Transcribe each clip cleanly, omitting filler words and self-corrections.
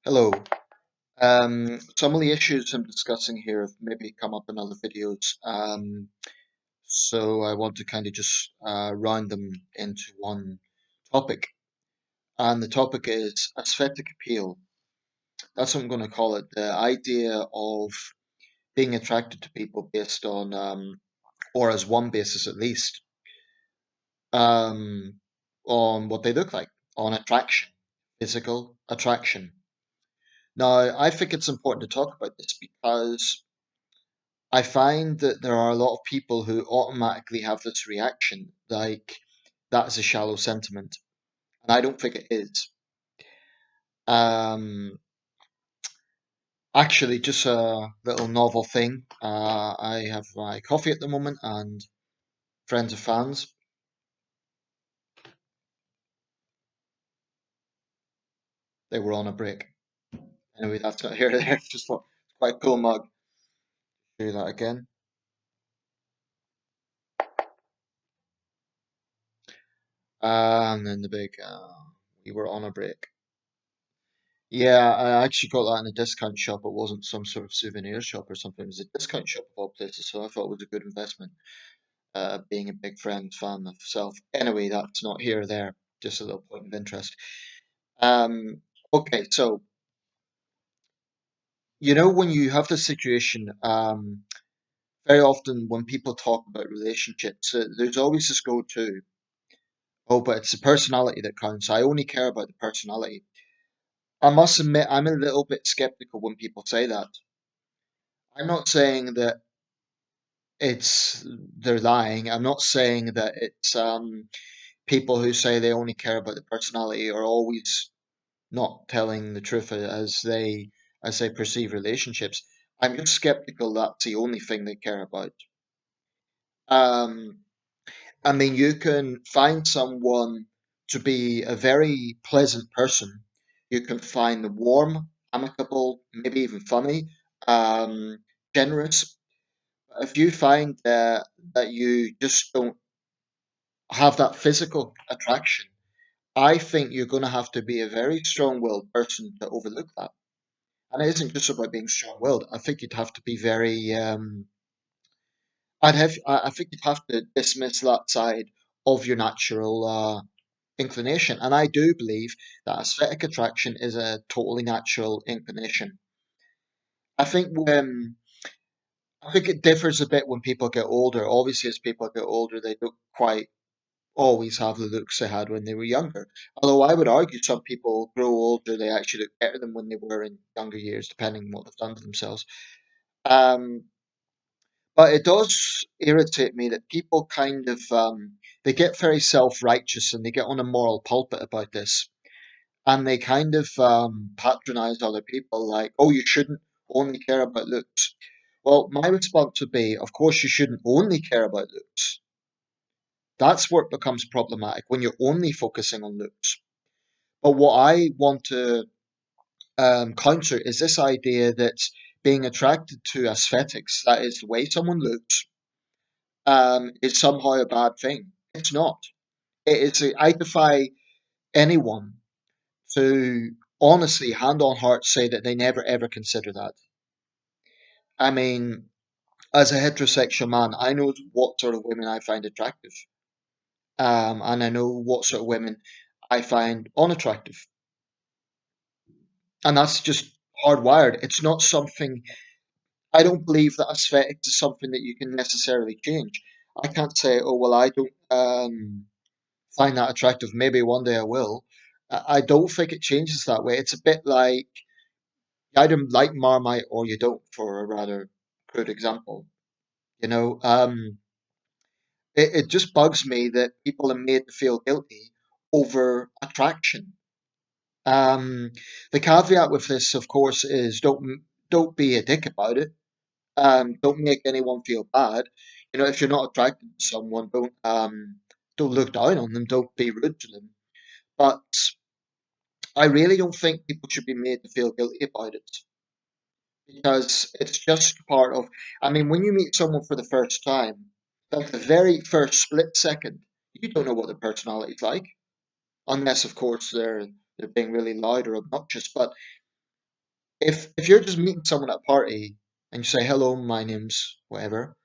Hello. Some of the issues I'm discussing here have maybe come up in other videos, so I want to kind of just round them into one topic. And the topic is aesthetic appeal. That's what I'm going to call it. The idea of being attracted to people based on, or as one basis at least, um, on what they look like, on attraction, physical attraction. Now, I think it's important to talk about this because I find that there are a lot of people who automatically have this reaction, like that is a shallow sentiment, and I don't think it is. Um, Actually, just a little novel thing. I have my coffee at the moment, and friends of fans, they were on a break. Anyway, that's not here or there. Just thought it's quite a cool mug. Do that again. And then the big, we were on a break. Yeah, I actually got that in a discount shop. It wasn't some sort of souvenir shop or something. It was a discount shop of all places, so I thought it was a good investment, being a big Friends fan myself. Anyway, that's not here or there, just a little point of interest. Um, okay, so when you have this situation, very often when people talk about relationships, there's always this go-to, oh, but it's the personality that counts. I only care about the personality. I must admit, I'm a little bit skeptical when people say that. I'm not saying that it's they're lying. I'm not saying that it's people who say they only care about the personality are always not telling the truth as they perceive relationships. I'm just skeptical that's the only thing they care about. Um, I mean, you can find someone to be a very pleasant person. You can find them warm, amicable, maybe even funny, um, generous. If you find that you just don't have that physical attraction, I think you're going to have to be a very strong-willed person to overlook that. And it isn't just about being strong-willed. I think you'd have to be very. I think you'd have to dismiss that side of your natural inclination. And I do believe that aesthetic attraction is a totally natural inclination. I think when I think it differs a bit when people get older. Obviously, as people get older, they don't quite always have the looks they had when they were younger. Although I would argue some people grow older, they actually look better than when they were in younger years, depending on what they've done to themselves. Um, but it does irritate me that people kind of they get very self-righteous and they get on a moral pulpit about this, and they kind of patronize other people like, "Oh, you shouldn't only care about looks." Well, my response would be, of course, you shouldn't only care about looks. That's where it becomes problematic when you're only focusing on looks. But what I want to counter is this idea that being attracted to aesthetics, that is the way someone looks, is somehow a bad thing. It's not. I defy anyone to honestly, hand on heart, say that they never ever consider that. I mean, as a heterosexual man, I know what sort of women I find attractive, and I know what sort of women I find unattractive. And that's just hardwired. It's not something, I don't believe that aesthetics is something that you can necessarily change. I can't say, oh, well, I don't find that attractive. Maybe one day I will. I don't think it changes that way. It's a bit like you either like Marmite or you don't, for a rather crude example. You know, it just bugs me that people are made to feel guilty over attraction. Um, the caveat with this, of course, is don't be a dick about it. Don't make anyone feel bad. If you're not attracted to someone, don't look down on them. Don't be rude to them. But I really don't think people should be made to feel guilty about it because it's just part of. I mean, when you meet someone for the first time, like the very first split second, you don't know what their personality's like, unless, of course, they're being really loud or obnoxious. But If you're just meeting someone at a party and you say, hello, my name's whatever,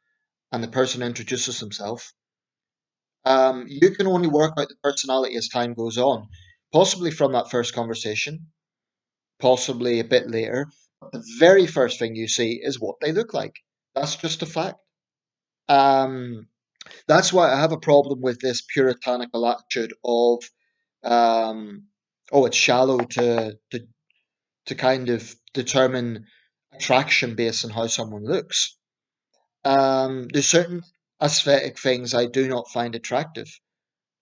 and the person introduces themselves, you can only work out the personality as time goes on, possibly from that first conversation, possibly a bit later. But the very first thing you see is what they look like. That's just a fact. Um, that's why I have a problem with this puritanical attitude of, um, oh, it's shallow to kind of determine attraction based on how someone looks. There's certain aesthetic things I do not find attractive.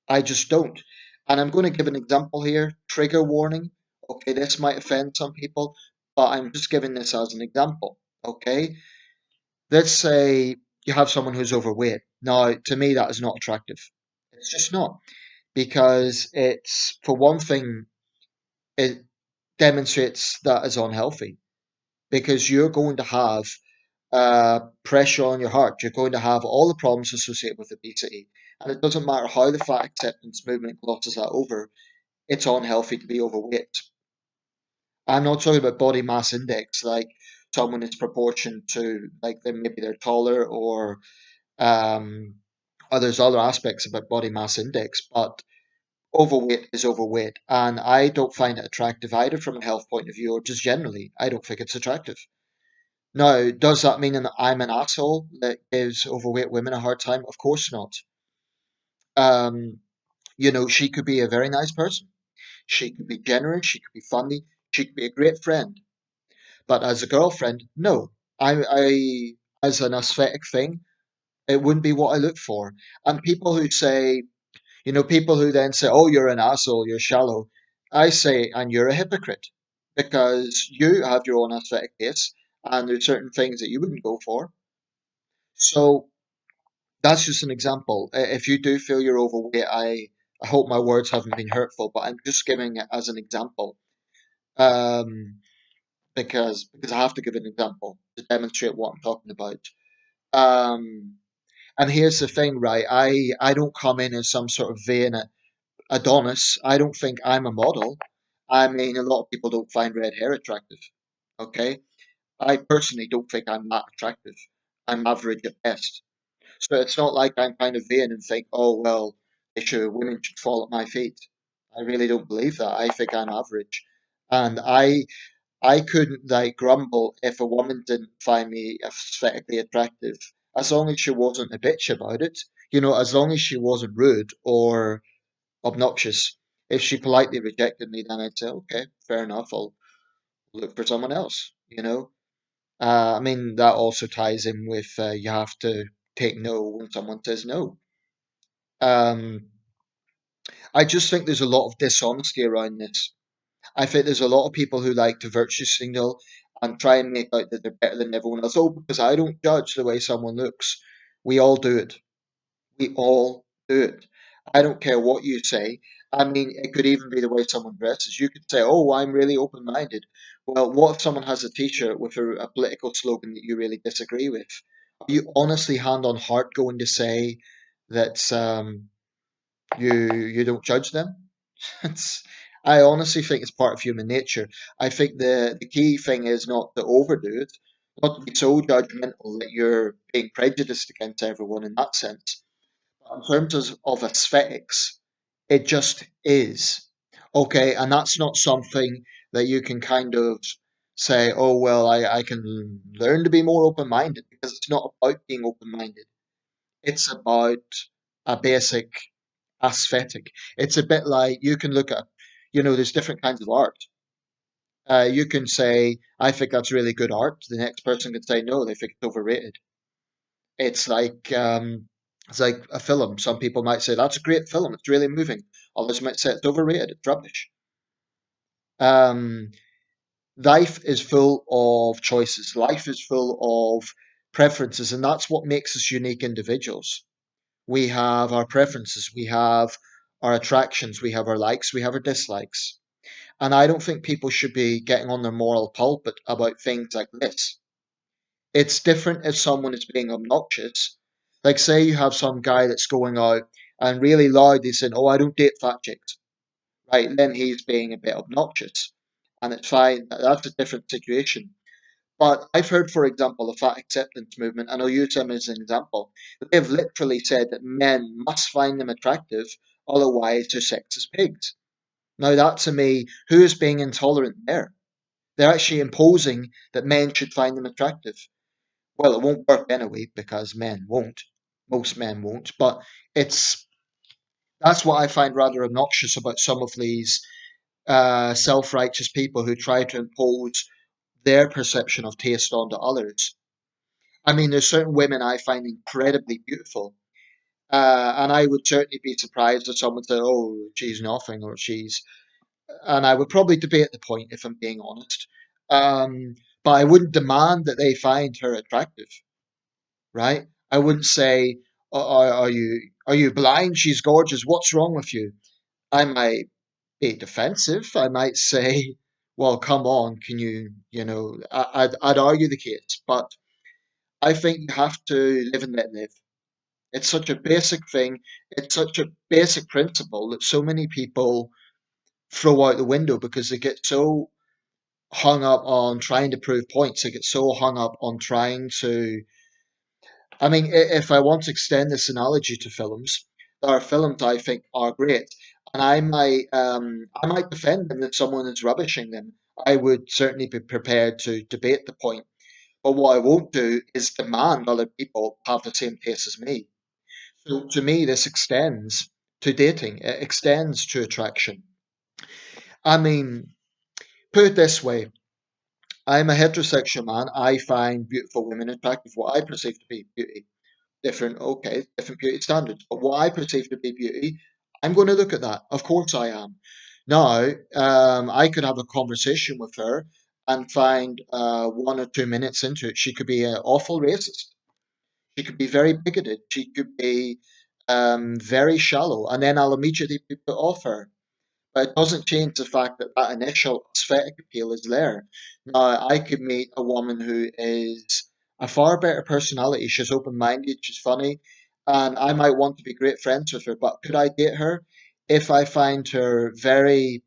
I just don't. And I'm going to give an example here. Trigger warning. Okay, this might offend some people, but I'm just giving this as an example. Okay, let's say you have someone who's overweight. Now, to me, that is not attractive. It's just not, because it's, for one thing, it demonstrates that is unhealthy, because you're going to have pressure on your heart. You're going to have all the problems associated with obesity. And it doesn't matter how the fat acceptance movement glosses that over, it's unhealthy to be overweight. I'm not talking about body mass index, like someone is proportion to, like, maybe they're taller, um, or there's other aspects about body mass index, but overweight is overweight. And I don't find it attractive either from a health point of view or just generally. I don't think it's attractive. Now, does that mean that I'm an asshole that gives overweight women a hard time? Of course not. Um, she could be a very nice person. She could be generous. She could be funny. She could be a great friend. But as a girlfriend, no. As an aesthetic thing, it wouldn't be what I look for. And people who say, people who then say, oh, you're an asshole, you're shallow. I say, and you're a hypocrite, because you have your own aesthetic taste, and there's certain things that you wouldn't go for. So that's just an example. If you do feel you're overweight, I hope my words haven't been hurtful, but I'm just giving it as an example. Um, because I have to give an example to demonstrate what I'm talking about. Um, and here's the thing, right? I don't come in as some sort of vain Adonis. I don't think I'm a model. I mean, a lot of people don't find red hair attractive. Okay, I personally don't think I'm that attractive. I'm average at best. So it's not like I'm kind of vain and think, oh well, women should fall at my feet. I really don't believe that. I think I'm average, and I couldn't like grumble if a woman didn't find me aesthetically attractive, as long as she wasn't a bitch about it. As long as she wasn't rude or obnoxious. If she politely rejected me, then I'd say, okay, fair enough. I'll look for someone else. I mean, that also ties in with you have to take no when someone says no. Um, I just think there's a lot of dishonesty around this. I think there's a lot of people who like to virtue signal and try and make out that they're better than everyone else. Oh, because I don't judge the way someone looks. We all do it. We all do it. I don't care what you say. I mean, it could even be the way someone dresses. You could say, oh, I'm really open minded. Well, what if someone has a t shirt with a political slogan that you really disagree with? Are you honestly, hand on heart, going to say that you don't judge them? It's, I honestly think it's part of human nature. I think the key thing is not to overdo it, not to be so judgmental that you're being prejudiced against everyone in that sense. But in terms of aesthetics, it just is. Okay, and that's not something that you can kind of say, oh, well, I can learn to be more open minded, because it's not about being open minded. It's about a basic aesthetic. It's a bit like you can look at, there's different kinds of art. You can say, I think that's really good art. The next person could say, no, they think it's overrated. It's like it's like a film. Some people might say that's a great film. It's really moving. Others might say it's overrated. It's rubbish. Um, Life is full of choices. Life is full of preferences, and that's what makes us unique individuals. We have our preferences. We have our attractions. We have our likes. We have our dislikes. And I don't think people should be getting on their moral pulpit about things like this. It's different if someone is being obnoxious. Like, say you have some guy that's going out and really loudly saying, oh, I don't date fat chicks. Right, then he's being a bit obnoxious. and it's fine. That's a different situation. But I've heard, for example, the fat acceptance movement, and I'll use them as an example. They've literally said that men must find them attractive, otherwise they're sexist pigs. Now, that to me, who is being intolerant there? They're actually imposing that men should find them attractive. Well, it won't work anyway because men won't. Most men won't. But it's that's what I find rather obnoxious about some of these self-righteous people who try to impose their perception of taste onto others. I mean, there's certain women I find incredibly beautiful, and I would certainly be surprised if someone said, "Oh, she's nothing," or "she's," and I would probably debate the point if I'm being honest. Um, but I wouldn't demand that they find her attractive, right? I wouldn't say, are you blind? She's gorgeous. What's wrong with you?" I might be defensive. I might say, "Well, come on, can you, I'd argue the case, but I think you have to live and let live. It's such a basic thing. It's such a basic principle that so many people throw out the window because they get so hung up on trying to prove points. They get so hung up on trying to. I mean, if I want to extend this analogy to films, there are films I think are great, and I might defend them if someone is rubbishing them. I would certainly be prepared to debate the point. But what I won't do is demand other people have the same taste as me. So to me, this extends to dating. It extends to attraction. I mean, put it this way. I'm a heterosexual man. I find beautiful women attractive, what I perceive to be beauty. Different beauty standards. But what I perceive to be beauty, I'm going to look at that. Of course I am. Now, I could have a conversation with her and find 1 or 2 minutes into it, she could be an awful racist. She could be very bigoted. She could be very shallow, and then I'll immediately be put off her. But it doesn't change the fact that that initial aesthetic appeal is there. Now, I could meet a woman who is a far better personality. She's open-minded, she's funny, and I might want to be great friends with her. But could I date her if I find her very,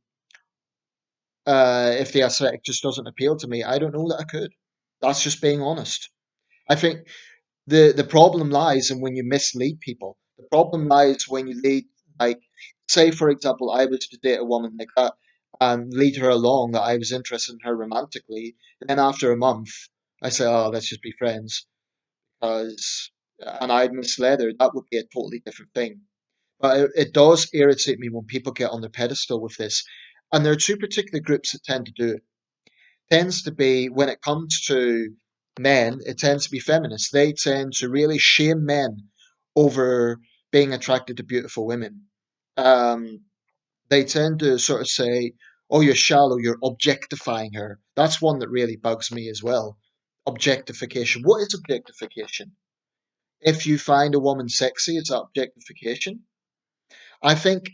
if the aesthetic just doesn't appeal to me? I don't know that I could. That's just being honest. I think the problem lies in when you mislead people. The problem lies when you lead, like, say for example, I was to date a woman like that and lead her along that I was interested in her romantically. Then after a month, I say, "Oh, let's just be friends," because and I'd misled her. That would be a totally different thing. But it does irritate me when people get on their pedestal with this. And there are two particular groups that tend to do it. Tends to be when it comes to men, it tends to be feminists. They tend to really shame men over being attracted to beautiful women. Um, they tend to sort of say, "Oh, you're shallow, you're objectifying her." That's one that really bugs me as well. Objectification. What is objectification? If you find a woman sexy, is that objectification? I think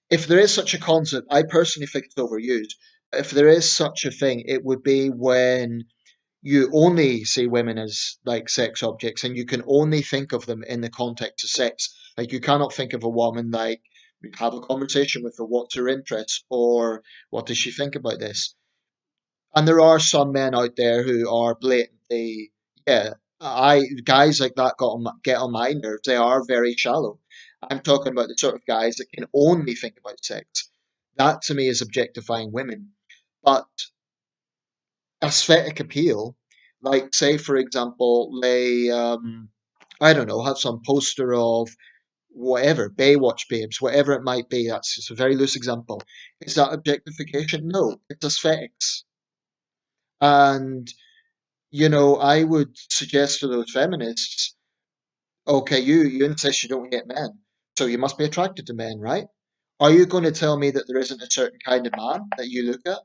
if there is such a concept, I personally think it's overused. If there is such a thing, it would be when you only see women as like sex objects and you can only think of them in the context of sex. Like you cannot think of a woman like have a conversation with her, what's her interests or what does she think about this? And there are some men out there who are blatantly, yeah, I guys like that get on my nerves. They are very shallow. I'm talking about the sort of guys that can only think about sex. That to me is objectifying women. But aesthetic appeal, like say for example, they I don't know, have some poster of whatever, Baywatch babes, whatever it might be, that's just a very loose example. Is that objectification? No, it's aesthetics. And, I would suggest to those feminists, okay, you insist you don't get men, so you must be attracted to men, right? Are you going to tell me that there isn't a certain kind of man that you look at?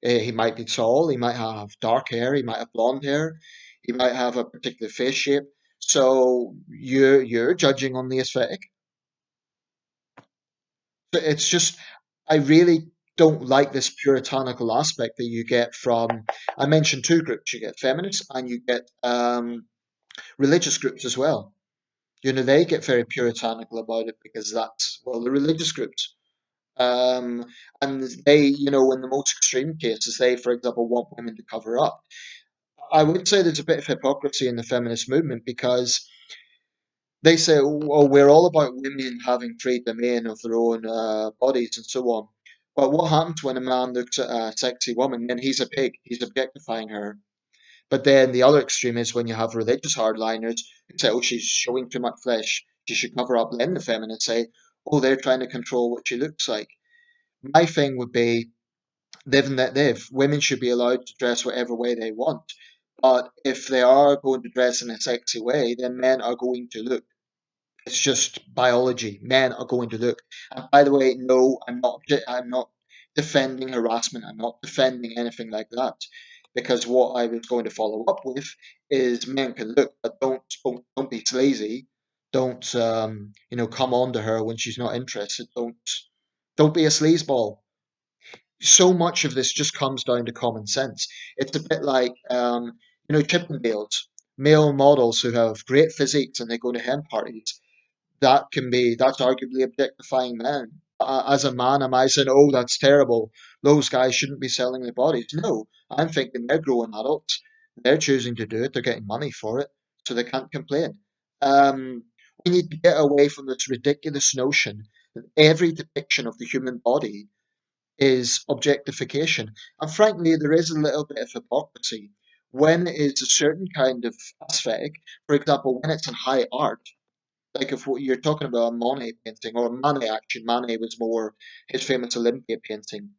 He might be tall, he might have dark hair, he might have blonde hair, he might have a particular face shape. So you're judging on the aesthetic. But it's just I really don't like this puritanical aspect that you get from. I mentioned two groups. You get feminists and you get religious groups as well. They get very puritanical about it because that's well the religious groups. Um, and they, in the most extreme cases, they, for example, want women to cover up. I would say there's a bit of hypocrisy in the feminist movement because they say, "Oh, we're all about women having free domain of their own bodies and so on." But what happens when a man looks at a sexy woman? Then he's a pig. He's objectifying her. But then the other extreme is when you have religious hardliners who say, "Oh, she's showing too much flesh. She should cover up." Then the feminists say, "Oh, they're trying to control what she looks like." My thing would be, live and let live. Women should be allowed to dress whatever way they want. But if they are going to dress in a sexy way, then men are going to look. It's just biology. Men are going to look. And by the way, no, I'm not defending harassment. I'm not defending anything like that. Because what I was going to follow up with is men can look, but don't be lazy. Don't come on to her when she's not interested. Don't be a sleazeball. So much of this just comes down to common sense. It's a bit like Chippendales, male models who have great physiques and they go to hen parties. That's arguably objectifying men. As a man, am I saying, oh, that's terrible? Those guys shouldn't be selling their bodies. No, I'm thinking they're grown adults. They're choosing to do it. They're getting money for it, so they can't complain. Um, we need to get away from this ridiculous notion that every depiction of the human body is objectification. And frankly, there is a little bit of hypocrisy when it's a certain kind of aesthetic. For example, when it's in high art, like if you're talking about a Monet painting or Manet, actually, Manet was more his famous Olympia painting.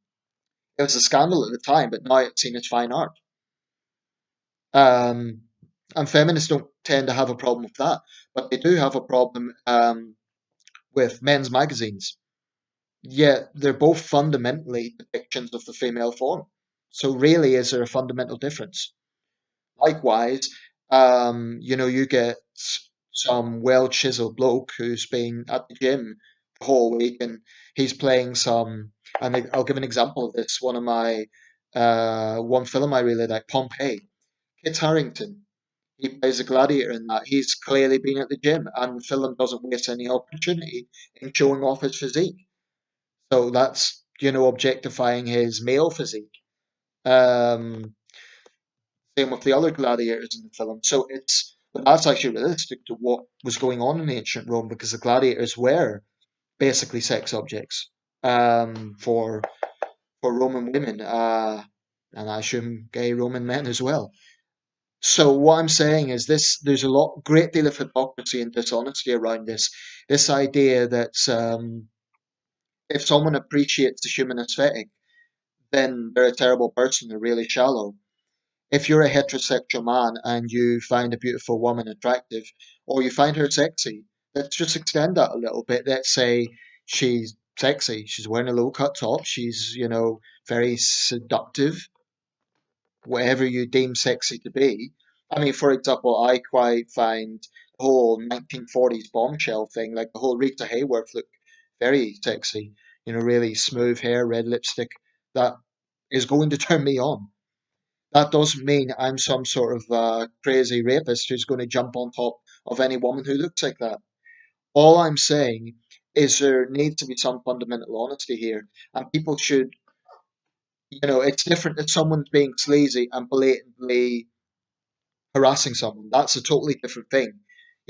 It was a scandal at the time, but now it's seen as fine art. Um, and feminists don't tend to have a problem with that, but they do have a problem with men's magazines. Yet they're both fundamentally depictions of the female form. So really, is there a fundamental difference? Likewise, you get some well-chiseled bloke who's been at the gym the whole week and he's playing some. And I'll give an example of this. One film I really like, Pompeii. Kit Harington. He plays a gladiator in that. He's clearly been at the gym, and the film doesn't waste any opportunity in showing off his physique. So that's objectifying his male physique. Um, Same with the other gladiators in the film. But that's actually realistic to what was going on in ancient Rome because the gladiators were basically sex objects for Roman women, and I assume gay Roman men as well. So what I'm saying is this: there's a great deal of hypocrisy and dishonesty around this. This idea that if someone appreciates the human aesthetic, then they're a terrible person. They're really shallow. If you're a heterosexual man and you find a beautiful woman attractive or you find her sexy, let's just extend that a little bit. Let's say she's sexy, she's wearing a low cut top, she's, very seductive, whatever you deem sexy to be. I mean, for example, I quite find the whole 1940s bombshell thing, like the whole Rita Hayworth look very sexy, really smooth hair, red lipstick. That is going to turn me on. That doesn't mean I'm some sort of crazy rapist who's going to jump on top of any woman who looks like that. All I'm saying is there needs to be some fundamental honesty here, and people should, it's different if someone's being sleazy and blatantly harassing someone. That's a totally different thing.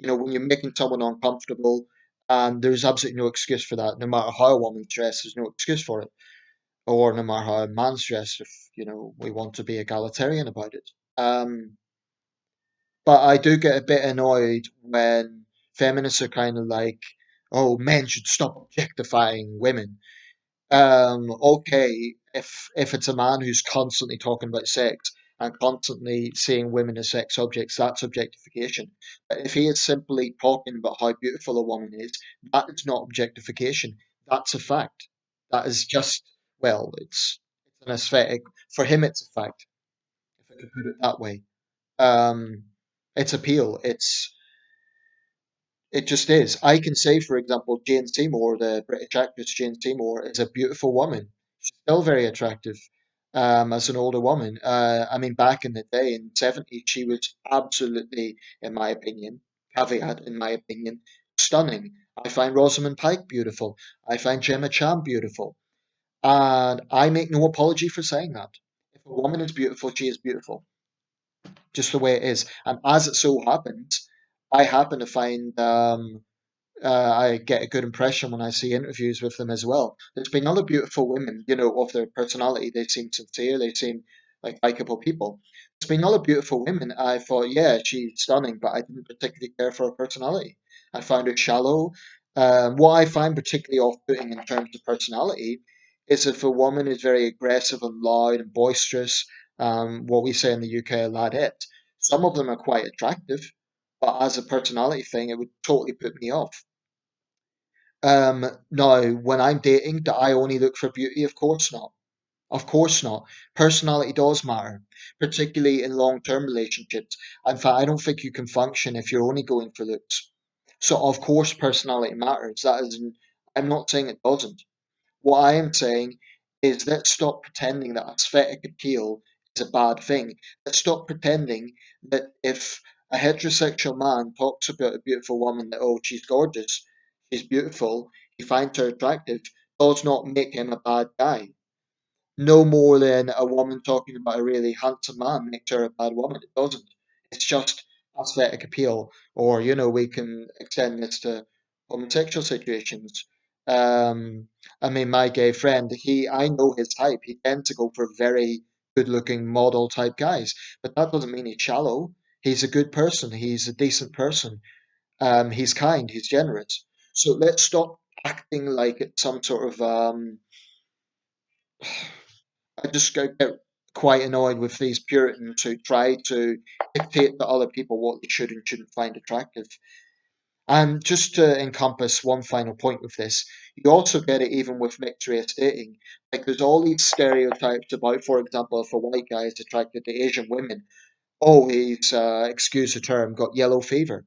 When you're making someone uncomfortable, and there's absolutely no excuse for that. No matter how a woman's dressed, there's no excuse for it, or no matter how a man's dressed. If we want to be egalitarian about it. But I do get a bit annoyed when feminists are kind of like, "Oh, men should stop objectifying women." Okay, if it's a man who's constantly talking about sex and constantly seeing women as sex objects, that's objectification. But if he is simply talking about how beautiful a woman is, that is not objectification. That's a fact. That is just, well, it's an aesthetic. For him, it's a fact, if I could put it that way. Um, it's appeal. It just is. I can say, for example, Jane Seymour, the British actress Jane Seymour, is a beautiful woman. She's still very attractive as an older woman. I mean, back in the day, in the 70s, she was absolutely, in my opinion, caveat, in my opinion, stunning. I find Rosamund Pike beautiful. I find Gemma Chan beautiful. And I make no apology for saying that. If a woman is beautiful, she is beautiful, just the way it is. And as it so happens, I happen to find I get a good impression when I see interviews with them as well. There's been other beautiful women, of their personality. They seem sincere. They seem like likable people. There's been other beautiful women. I thought, yeah, she's stunning, but I didn't particularly care for her personality. I found her shallow. What I find particularly off-putting in terms of personality is if a woman is very aggressive and loud and boisterous. What we say in the UK, a ladette. Some of them are quite attractive, but as a personality thing, it would totally put me off. Now, when I'm dating, do I only look for beauty? Of course not. Of course not. Personality does matter, particularly in long-term relationships. In fact, I don't think you can function if you're only going for looks. So, of course, personality matters. I'm not saying it doesn't. What I am saying is let's stop pretending that aesthetic appeal is a bad thing. Let's stop pretending that if a heterosexual man talks about a beautiful woman that, oh, she's gorgeous, she's beautiful, he finds her attractive, does not make him a bad guy. No more than a woman talking about a really handsome man makes her a bad woman. It doesn't. It's just aesthetic appeal. Or, we can extend this to homosexual situations. I mean, my gay friend, I know his type. He tends to go for very good looking model type guys, but that doesn't mean he's shallow. He's a good person. He's a decent person. He's kind. He's generous. So let's stop acting like it's some sort of I just get quite annoyed with these Puritans who try to dictate to other people what they should and shouldn't find attractive. And just to encompass one final point with this, you also get it even with mixed race dating. Like there's all these stereotypes about, for example, if a white guy is attracted to Asian women, oh, he's, excuse the term, got yellow fever.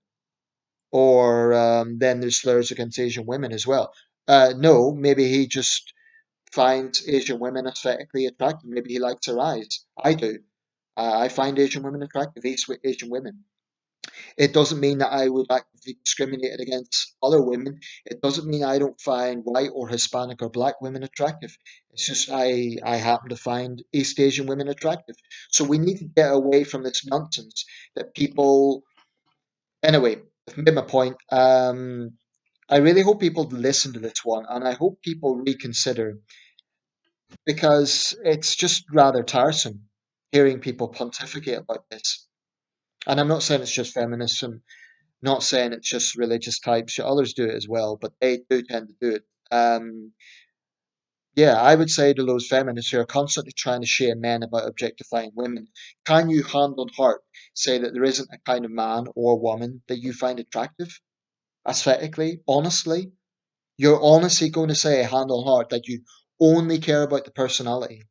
Or then there's slurs against Asian women as well. No, maybe he just finds Asian women aesthetically attractive. Maybe he likes her eyes. I do. I find Asian women attractive, Asian women. It doesn't mean that I would actively discriminate against other women. It doesn't mean I don't find white or Hispanic or black women attractive. It's just I happen to find East Asian women attractive. So we need to get away from this nonsense that people. Anyway, I've made my point. I really hope people listen to this one, and I hope people reconsider because it's just rather tiresome hearing people pontificate about this. And I'm not saying it's just feminism, not saying it's just religious types. Others do it as well, but they do tend to do it. Yeah, I would say to those feminists who are constantly trying to shame men about objectifying women, can you hand on heart say that there isn't a kind of man or woman that you find attractive aesthetically, honestly? You're honestly going to say, hand on heart, that you only care about the personality?